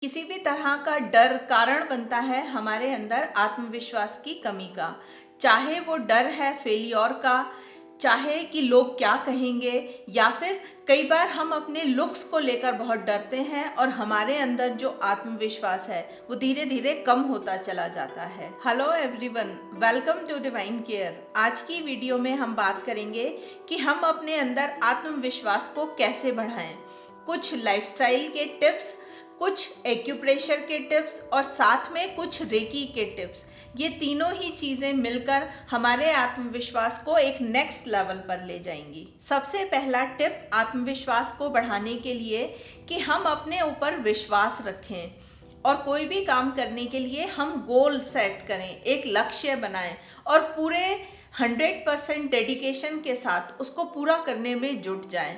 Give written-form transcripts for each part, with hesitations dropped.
किसी भी तरह का डर कारण बनता है हमारे अंदर आत्मविश्वास की कमी का। चाहे वो डर है फेलियर का, चाहे कि लोग क्या कहेंगे, या फिर कई बार हम अपने लुक्स को लेकर बहुत डरते हैं और हमारे अंदर जो आत्मविश्वास है वो धीरे धीरे कम होता चला जाता है। Hello everyone, welcome to Divine Care. आज की वीडियो में हम बात करेंगे कि हम अपने अंदर आत्मविश्वास को कैसे बढ़ाएं। कुछ लाइफस्टाइल के टिप्स, कुछ एक्यूप्रेशर के टिप्स और साथ में कुछ रेकी के टिप्स, ये तीनों ही चीज़ें मिलकर हमारे आत्मविश्वास को एक नेक्स्ट लेवल पर ले जाएंगी। सबसे पहला टिप आत्मविश्वास को बढ़ाने के लिए कि हम अपने ऊपर विश्वास रखें और कोई भी काम करने के लिए हम गोल सेट करें, एक लक्ष्य बनाएं और पूरे 100% डेडिकेशन के साथ उसको पूरा करने में जुट जाएं।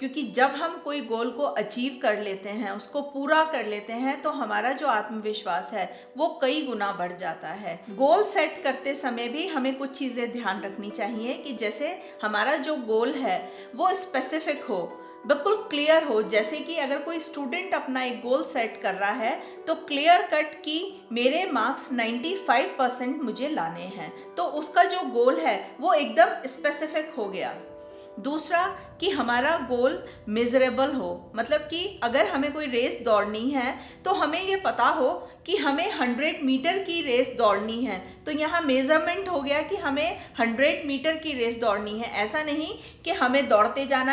क्योंकि जब हम कोई गोल को अचीव कर लेते हैं, उसको पूरा कर लेते हैं, तो हमारा जो आत्मविश्वास है वो कई गुना बढ़ जाता है। गोल सेट करते समय भी हमें कुछ चीज़ें ध्यान रखनी चाहिए कि जैसे हमारा जो गोल है वो स्पेसिफिक हो, बिल्कुल क्लियर हो। जैसे कि अगर कोई स्टूडेंट अपना एक गोल सेट कर रहा है तो क्लियर कट कि मेरे मार्क्स 95% मुझे लाने हैं, तो उसका जो गोल है वो एकदम स्पेसिफिक हो गया। दूसरा कि हमारा गोल मेजरेबल हो, मतलब कि अगर हमें कोई रेस दौड़नी है तो हमें ये पता हो कि हमें 100 मीटर की रेस दौड़नी है, तो यहाँ मेजरमेंट हो गया कि हमें 100 मीटर की रेस दौड़नी है। ऐसा नहीं कि हमें दौड़ते जाना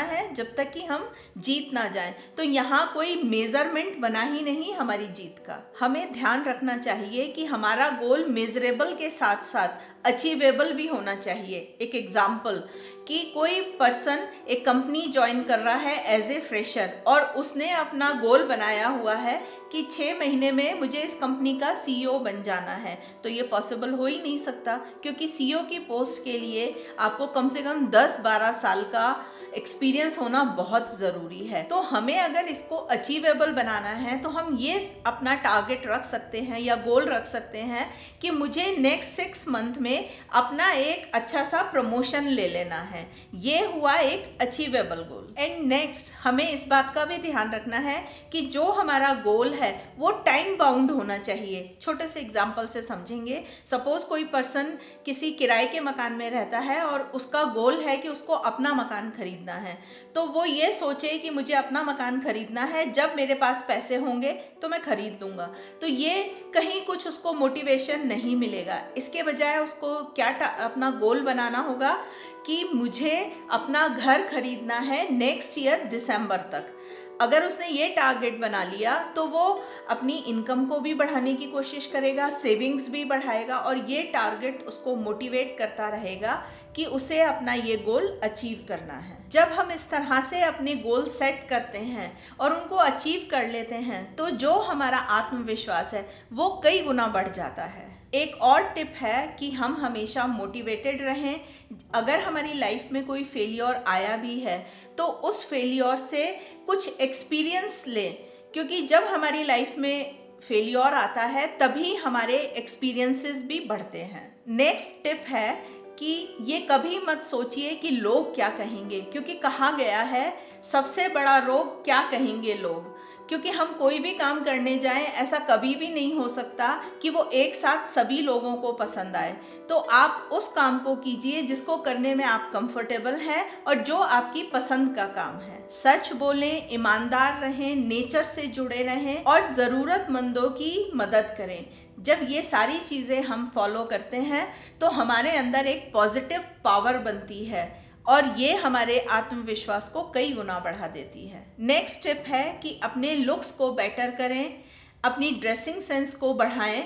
है जब तक कि हम जीत ना जाएं, तो यहाँ कोई मेजरमेंट बना ही नहीं हमारी जीत का। हमें ध्यान रखना चाहिए कि हमारा गोल मेजरेबल के साथ साथ अचीवेबल भी होना चाहिए। एक एग्जाम्पल कि कोई पर्सन एक कंपनी ज्वाइन कर रहा है एज ए फ्रेशर और उसने अपना गोल बनाया हुआ है कि 6 महीने में मुझे इस कंपनी का सीईओ बन जाना है, तो ये पॉसिबल हो ही नहीं सकता, क्योंकि सीईओ की पोस्ट के लिए आपको कम से कम 10-12 साल का एक्सपीरियंस होना बहुत ज़रूरी है। तो हमें अगर इसको अचीवेबल बनाना है तो हम ये अपना टारगेट रख सकते हैं या गोल रख सकते हैं कि मुझे नेक्स्ट 6 मंथ में अपना एक अच्छा सा प्रमोशन ले लेना है। ये हुआ एक अचीवेबल गोल। एंड नेक्स्ट हमें इस बात का भी ध्यान रखना है कि जो हमारा गोल है वो टाइम बाउंड होना चाहिए। छोटे से एग्जाम्पल से समझेंगे। सपोज कोई पर्सन किसी किराए के मकान में रहता है और उसका गोल है कि उसको अपना मकान खरीदना है, तो वो ये सोचे कि मुझे अपना मकान खरीदना है, जब मेरे पास पैसे होंगे तो मैं खरीद लूँगा। तो ये कहीं कुछ उसको मोटिवेशन नहीं मिलेगा। इसके बजाय उसको क्या अपना गोल बनाना होगा कि मुझे अपना घर खरीदना है नेक्स्ट ईयर दिसंबर तक। अगर उसने ये टारगेट बना लिया तो वो अपनी इनकम को भी बढ़ाने की कोशिश करेगा, सेविंग्स भी बढ़ाएगा और ये टारगेट उसको मोटिवेट करता रहेगा कि उसे अपना ये गोल अचीव करना है। जब हम इस तरह से अपने गोल सेट करते हैं और उनको अचीव कर लेते हैं तो जो हमारा आत्मविश्वास है वो कई गुना बढ़ जाता है। एक और टिप है कि हम हमेशा मोटिवेटेड रहें। अगर हमारी लाइफ में कोई फेलियर आया भी है तो उस फेलियर से कुछ एक्सपीरियंस लें, क्योंकि जब हमारी लाइफ में फेलियर आता है तभी हमारे एक्सपीरियंसेस भी बढ़ते हैं। नेक्स्ट टिप है कि ये कभी मत सोचिए कि लोग क्या कहेंगे, क्योंकि कहा गया है सबसे बड़ा रोग क्या कहेंगे लोग। क्योंकि हम कोई भी काम करने जाएं ऐसा कभी भी नहीं हो सकता कि वो एक साथ सभी लोगों को पसंद आए। तो आप उस काम को कीजिए जिसको करने में आप कंफर्टेबल हैं और जो आपकी पसंद का काम है। सच बोलें, ईमानदार रहें, नेचर से जुड़े रहें और ज़रूरतमंदों की मदद करें। जब ये सारी चीज़ें हम फॉलो करते हैं तो हमारे अंदर एक पॉजिटिव पावर बनती है और ये हमारे आत्मविश्वास को कई गुना बढ़ा देती है। नेक्स्ट टिप है कि अपने लुक्स को बेटर करें, अपनी ड्रेसिंग सेंस को बढ़ाएं,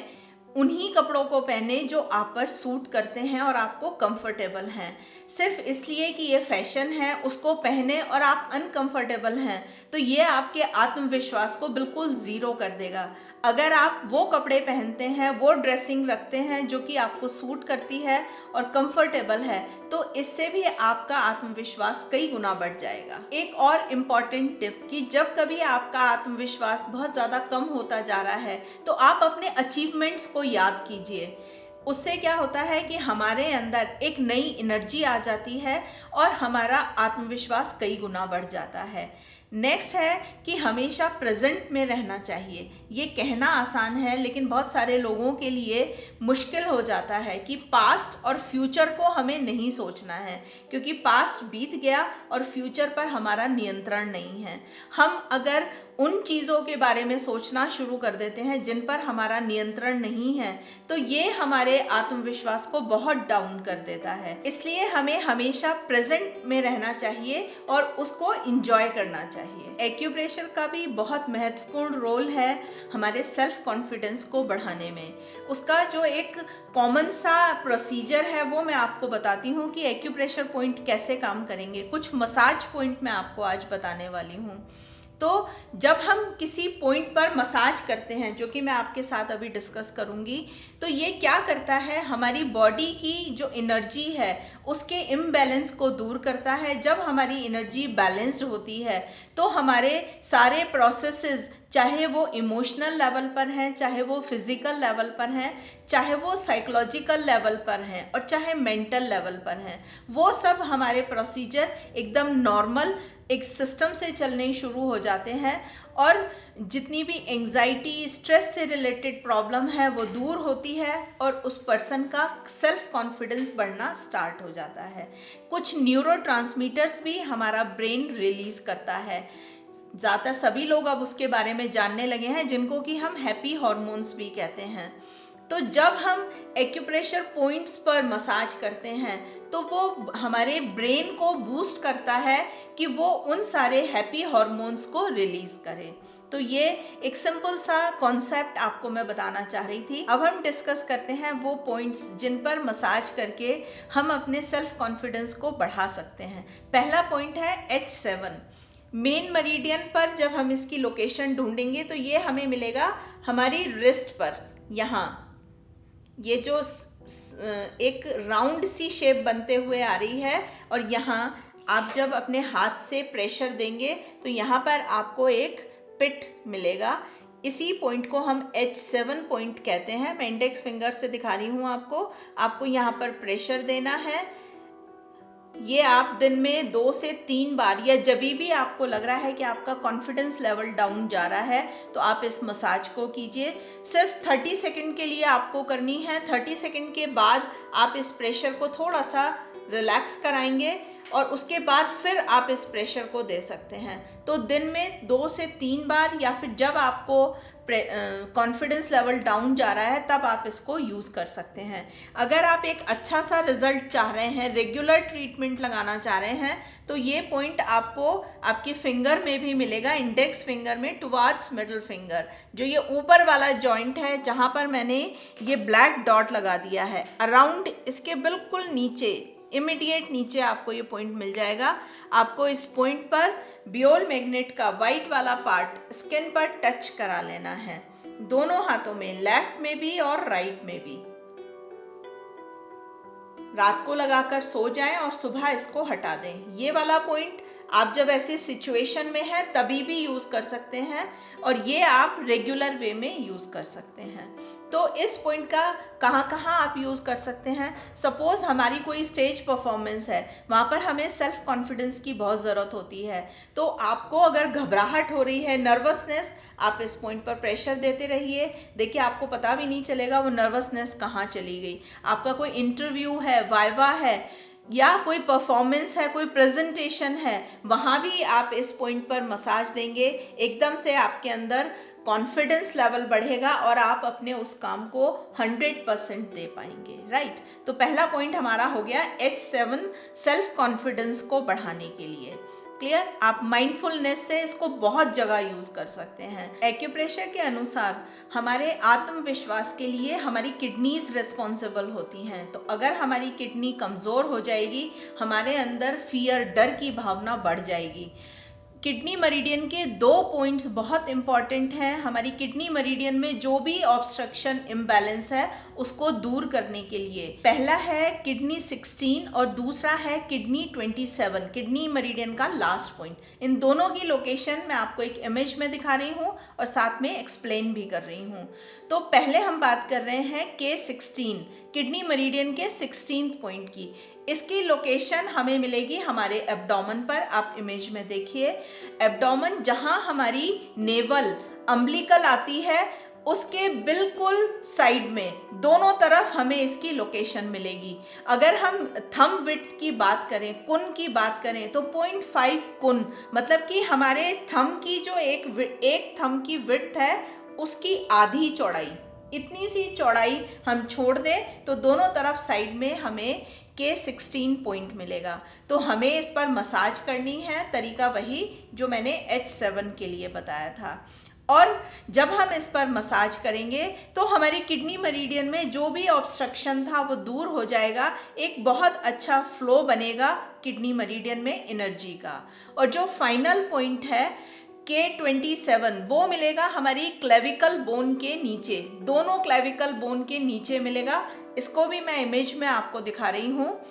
उन्हीं कपड़ों को पहने जो आप पर सूट करते हैं और आपको कंफर्टेबल हैं। सिर्फ इसलिए कि ये फैशन है उसको पहने और आप अनकंफर्टेबल हैं तो ये आपके आत्मविश्वास को बिल्कुल ज़ीरो कर देगा। अगर आप वो कपड़े पहनते हैं, वो ड्रेसिंग रखते हैं जो कि आपको सूट करती है और कंफर्टेबल है, तो इससे भी आपका आत्मविश्वास कई गुना बढ़ जाएगा। एक और इम्पॉर्टेंट टिप कि जब कभी आपका आत्मविश्वास बहुत ज़्यादा कम होता जा रहा है तो आप अपने अचीवमेंट्स को याद कीजिए। उससे क्या होता है कि हमारे अंदर एक नई एनर्जी आ जाती है और हमारा आत्मविश्वास कई गुना बढ़ जाता है। नेक्स्ट है कि हमेशा प्रेजेंट में रहना चाहिए। ये कहना आसान है लेकिन बहुत सारे लोगों के लिए मुश्किल हो जाता है कि पास्ट और फ्यूचर को हमें नहीं सोचना है, क्योंकि पास्ट बीत गया और फ्यूचर पर हमारा नियंत्रण नहीं है। हम अगर उन चीज़ों के बारे में सोचना शुरू कर देते हैं जिन पर हमारा नियंत्रण नहीं है, तो ये हमारे आत्मविश्वास को बहुत डाउन कर देता है। इसलिए हमें हमेशा प्रेजेंट में रहना चाहिए और उसको एंजॉय करना चाहिए। एक्यूप्रेशर का भी बहुत महत्वपूर्ण रोल है हमारे सेल्फ कॉन्फिडेंस को बढ़ाने में। उसका जो एक कॉमन सा प्रोसीजर है वो मैं आपको बताती हूँ कि एक्यूप्रेशर पॉइंट कैसे काम करेंगे। कुछ मसाज पॉइंट मैं आपको आज बताने वाली हूँ। तो जब हम किसी पॉइंट पर मसाज करते हैं, जो कि मैं आपके साथ अभी डिस्कस करूंगी, तो ये क्या करता है, हमारी बॉडी की जो एनर्जी है उसके इम्बैलेंस को दूर करता है। जब हमारी एनर्जी बैलेंस्ड होती है तो हमारे सारे प्रोसेसेस, चाहे वो इमोशनल लेवल पर हैं, चाहे वो फिजिकल लेवल पर हैं, चाहे वो साइकोलॉजिकल लेवल पर हैं और चाहे मेंटल लेवल पर हैं, वो सब हमारे प्रोसीजर एकदम नॉर्मल एक सिस्टम से चलने शुरू हो जाते हैं और जितनी भी एंजाइटी, स्ट्रेस से रिलेटेड प्रॉब्लम है वो दूर होती है और उस पर्सन का सेल्फ कॉन्फिडेंस बढ़ना स्टार्ट हो जाता है। कुछ न्यूरोट्रांसमीटर्स भी हमारा ब्रेन रिलीज करता है। ज़्यादातर सभी लोग अब उसके बारे में जानने लगे हैं, जिनको कि हम हैप्पी हार्मोन्स भी कहते हैं। तो जब हम एक्यूप्रेशर पॉइंट्स पर मसाज करते हैं तो वो हमारे ब्रेन को बूस्ट करता है कि वो उन सारे हैप्पी हार्मोन्स को रिलीज करे। तो ये एक सिंपल सा कॉन्सेप्ट आपको मैं बताना चाह रही थी। अब हम डिस्कस करते हैं वो पॉइंट्स जिन पर मसाज करके हम अपने सेल्फ कॉन्फिडेंस को बढ़ा सकते हैं। पहला पॉइंट है H7। मेन मेरिडियन पर जब हम इसकी लोकेशन ढूंढेंगे तो ये हमें मिलेगा हमारी रिस्ट पर। यहाँ ये जो एक राउंड सी शेप बनते हुए आ रही है और यहाँ आप जब अपने हाथ से प्रेशर देंगे तो यहाँ पर आपको एक पिट मिलेगा। इसी पॉइंट को हम H7 पॉइंट कहते हैं। मैं इंडेक्स फिंगर से दिखा रही हूँ आपको यहाँ पर प्रेशर देना है। ये आप दिन में 2 से 3 बार, या जब भी आपको लग रहा है कि आपका कॉन्फिडेंस लेवल डाउन जा रहा है तो आप इस मसाज को कीजिए। सिर्फ 30 सेकंड के लिए आपको करनी है। 30 सेकंड के बाद आप इस प्रेशर को थोड़ा सा रिलैक्स कराएंगे और उसके बाद फिर आप इस प्रेशर को दे सकते हैं। तो दिन में 2 से 3 बार, या फिर जब आपको कॉन्फिडेंस लेवल डाउन जा रहा है तब आप इसको यूज़ कर सकते हैं। अगर आप एक अच्छा सा रिजल्ट चाह रहे हैं, रेगुलर ट्रीटमेंट लगाना चाह रहे हैं, तो ये पॉइंट आपको आपकी फिंगर में भी मिलेगा, इंडेक्स फिंगर में टुवार्ड्स मिडिल फिंगर। जो ये ऊपर वाला जॉइंट है जहाँ पर मैंने ये ब्लैक डॉट लगा दिया है, अराउंड इसके बिल्कुल नीचे, इमीडिएट नीचे आपको ये पॉइंट मिल जाएगा। आपको इस पॉइंट पर बियोल मैग्नेट का वाइट वाला पार्ट स्किन पर टच करा लेना है, दोनों हाथों में, लेफ्ट में भी और राइट में भी। रात को लगाकर सो जाएं और सुबह इसको हटा दें। ये वाला पॉइंट आप जब ऐसे सिचुएशन में है तभी भी यूज़ कर सकते हैं और ये आप रेगुलर वे में यूज़ कर सकते हैं। तो इस पॉइंट का कहाँ आप यूज़ कर सकते हैं? सपोज़ हमारी कोई स्टेज परफॉर्मेंस है, वहाँ पर हमें सेल्फ कॉन्फिडेंस की बहुत ज़रूरत होती है। तो आपको अगर घबराहट हो रही है, नर्वसनेस, आप इस पॉइंट पर प्रेशर देते रहिए। देखिए आपको पता भी नहीं चलेगा वो नर्वसनेस कहाँ चली गई। आपका कोई इंटरव्यू है, वाइवा है, या कोई परफॉर्मेंस है, कोई प्रेजेंटेशन है, वहाँ भी आप इस पॉइंट पर मसाज देंगे, एकदम से आपके अंदर कॉन्फिडेंस लेवल बढ़ेगा और आप अपने उस काम को 100% दे पाएंगे। राइट। तो पहला पॉइंट हमारा हो गया H7, सेल्फ कॉन्फिडेंस को बढ़ाने के लिए। क्लियर? आप माइंडफुलनेस से इसको बहुत जगह यूज़ कर सकते हैं। एक्यूप्रेशर के अनुसार हमारे आत्मविश्वास के लिए हमारी किडनीज रिस्पॉन्सिबल होती हैं। तो अगर हमारी किडनी कमज़ोर हो जाएगी, हमारे अंदर फियर, डर की भावना बढ़ जाएगी। किडनी मेरिडियन के 2 पॉइंट्स बहुत इंपॉर्टेंट हैं हमारी किडनी मेरिडियन में जो भी ऑब्स्ट्रक्शन इम्बैलेंस है उसको दूर करने के लिए। पहला है किडनी 16 और दूसरा है किडनी 27, किडनी मेरिडियन का लास्ट पॉइंट। इन दोनों की लोकेशन मैं आपको एक इमेज में दिखा रही हूँ और साथ में एक्सप्लेन भी कर रही हूँ। तो पहले हम बात कर रहे हैं K16, किडनी मेरिडियन के 16th पॉइंट की। इसकी लोकेशन हमें मिलेगी हमारे एब्डोमेन पर। आप इमेज में देखिए, एब्डोमेन जहां हमारी नेवल अम्बिलिकल आती है उसके बिल्कुल साइड में दोनों तरफ हमें इसकी लोकेशन मिलेगी। अगर हम थंब विड्थ की बात करें, कुन की बात करें, तो 0.5 कुन, मतलब कि हमारे थंब की जो एक थंब की विड्थ है उसकी आधी चौड़ाई, इतनी सी चौड़ाई हम छोड़ दें तो दोनों तरफ साइड में हमें K16 पॉइंट मिलेगा। तो हमें इस पर मसाज करनी है, तरीका वही जो मैंने H7 के लिए बताया था। और जब हम इस पर मसाज करेंगे तो हमारी किडनी मेरिडियन में जो भी ऑब्स्ट्रक्शन था वो दूर हो जाएगा, एक बहुत अच्छा फ्लो बनेगा किडनी मेरिडियन में एनर्जी का। और जो फाइनल पॉइंट है K27 वो मिलेगा हमारी क्लेविकल बोन के नीचे, दोनों क्लेविकल बोन के नीचे मिलेगा। इसको भी मैं इमेज में आपको दिखा रही हूँ।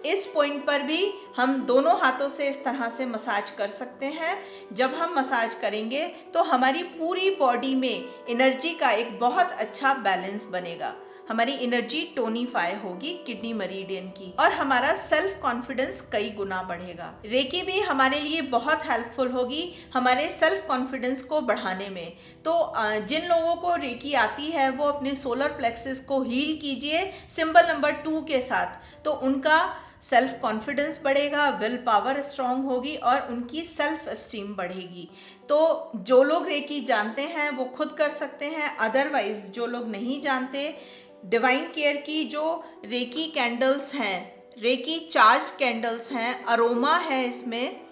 इस पॉइंट पर भी हम दोनों हाथों से इस तरह से मसाज कर सकते हैं। जब हम मसाज करेंगे तो हमारी पूरी बॉडी में एनर्जी का एक बहुत अच्छा बैलेंस बनेगा, हमारी एनर्जी टोनिफाई होगी किडनी मेरिडियन की, और हमारा सेल्फ कॉन्फिडेंस कई गुना बढ़ेगा। रेकी भी हमारे लिए बहुत हेल्पफुल होगी हमारे सेल्फ कॉन्फिडेंस को बढ़ाने में। तो जिन लोगों को रेकी आती है वो अपने सोलर प्लेक्सस को हील कीजिए सिंबल नंबर 2 के साथ, तो उनका सेल्फ कॉन्फिडेंस बढ़ेगा, विल पावर स्ट्रांग होगी और उनकी सेल्फ एस्टीम बढ़ेगी। तो जो लोग रेकी जानते हैं वो खुद कर सकते हैं, अदरवाइज जो लोग नहीं जानते, डिवाइन केयर की जो रेकी कैंडल्स हैं, रेकी चार्ज्ड कैंडल्स हैं, अरोमा है इसमें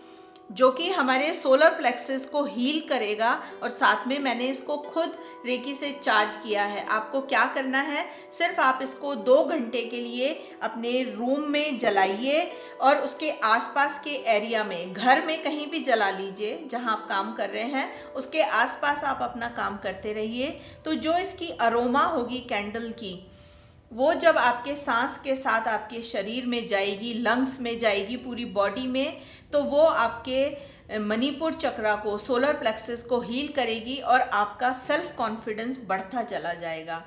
जो कि हमारे सोलर प्लेक्सस को हील करेगा, और साथ में मैंने इसको खुद रेकी से चार्ज किया है। आपको क्या करना है, सिर्फ आप इसको 2 घंटे के लिए अपने रूम में जलाइए और उसके आसपास के एरिया में, घर में कहीं भी जला लीजिए जहां आप काम कर रहे हैं, उसके आसपास आप अपना काम करते रहिए। तो जो इसकी अरोमा होगी कैंडल की, वो जब आपके सांस के साथ आपके शरीर में जाएगी, लंग्स में जाएगी, पूरी बॉडी में, तो वो आपके मणिपुर चक्रा को, सोलर प्लेक्सस को हील करेगी और आपका सेल्फ कॉन्फिडेंस बढ़ता चला जाएगा।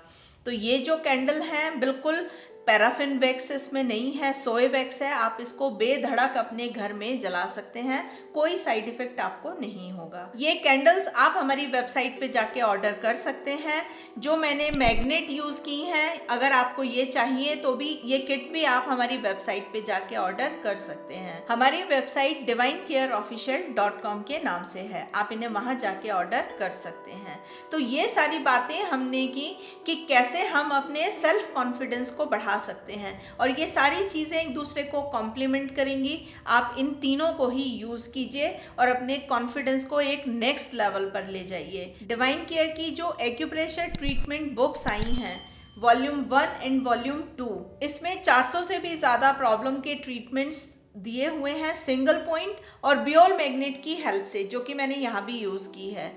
तो ये जो कैंडल है बिल्कुल पैराफिन वैक्स इसमें नहीं है, सोए वैक्स है। आप इसको बेधड़क अपने घर में जला सकते हैं, कोई साइड इफेक्ट आपको नहीं होगा। ये कैंडल्स आप हमारी वेबसाइट पे जाके ऑर्डर कर सकते हैं। जो मैंने मैग्नेट यूज़ की हैं, अगर आपको ये चाहिए तो भी ये किट भी आप हमारी वेबसाइट पे जाके ऑर्डर कर सकते हैं। हमारी वेबसाइट divinecareofficial.com के नाम से है, आप इन्हें वहाँ जाके ऑर्डर कर सकते हैं। तो ये सारी बातें हमने की कि कैसे हम अपने सेल्फ कॉन्फिडेंस को बढ़ा सकते हैं, और ये सारी चीज़ें एक दूसरे को कॉम्प्लीमेंट करेंगी। आप इन तीनों को ही यूज़ कीजिए और अपने कॉन्फिडेंस को एक नेक्स्ट लेवल पर ले जाइए। डिवाइन केयर की जो एक्यूप्रेशर ट्रीटमेंट बुक्स आई हैं, वॉल्यूम 1 एंड वॉल्यूम 2, इसमें 400 से भी ज़्यादा प्रॉब्लम के ट्रीटमेंट्स दिए हुए हैं सिंगल पॉइंट और बियोल मैग्नेट की हेल्प से, जो कि मैंने यहाँ भी यूज़ की है।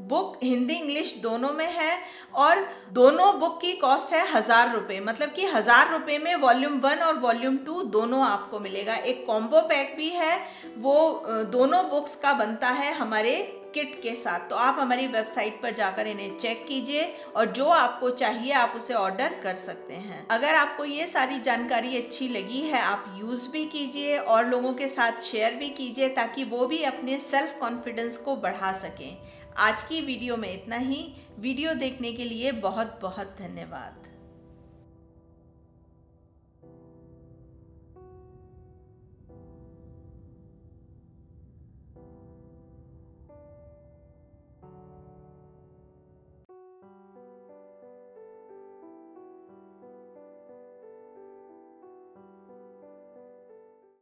बुक हिंदी इंग्लिश दोनों में है और दोनों बुक की कॉस्ट है 1000 रुपये, मतलब कि 1000 रुपये में वॉल्यूम 1 और वॉल्यूम 2 दोनों आपको मिलेगा। एक कॉम्बो पैक भी है, वो दोनों बुक्स का बनता है हमारे किट के साथ। तो आप हमारी वेबसाइट पर जाकर इन्हें चेक कीजिए और जो आपको चाहिए आप उसे ऑर्डर कर सकते हैं। अगर आपको ये सारी जानकारी अच्छी लगी है, आप यूज़ भी कीजिए और लोगों के साथ शेयर भी कीजिए ताकि वो भी अपने सेल्फ कॉन्फिडेंस को बढ़ा सकें। आज की वीडियो में इतना ही। वीडियो देखने के लिए बहुत बहुत धन्यवाद।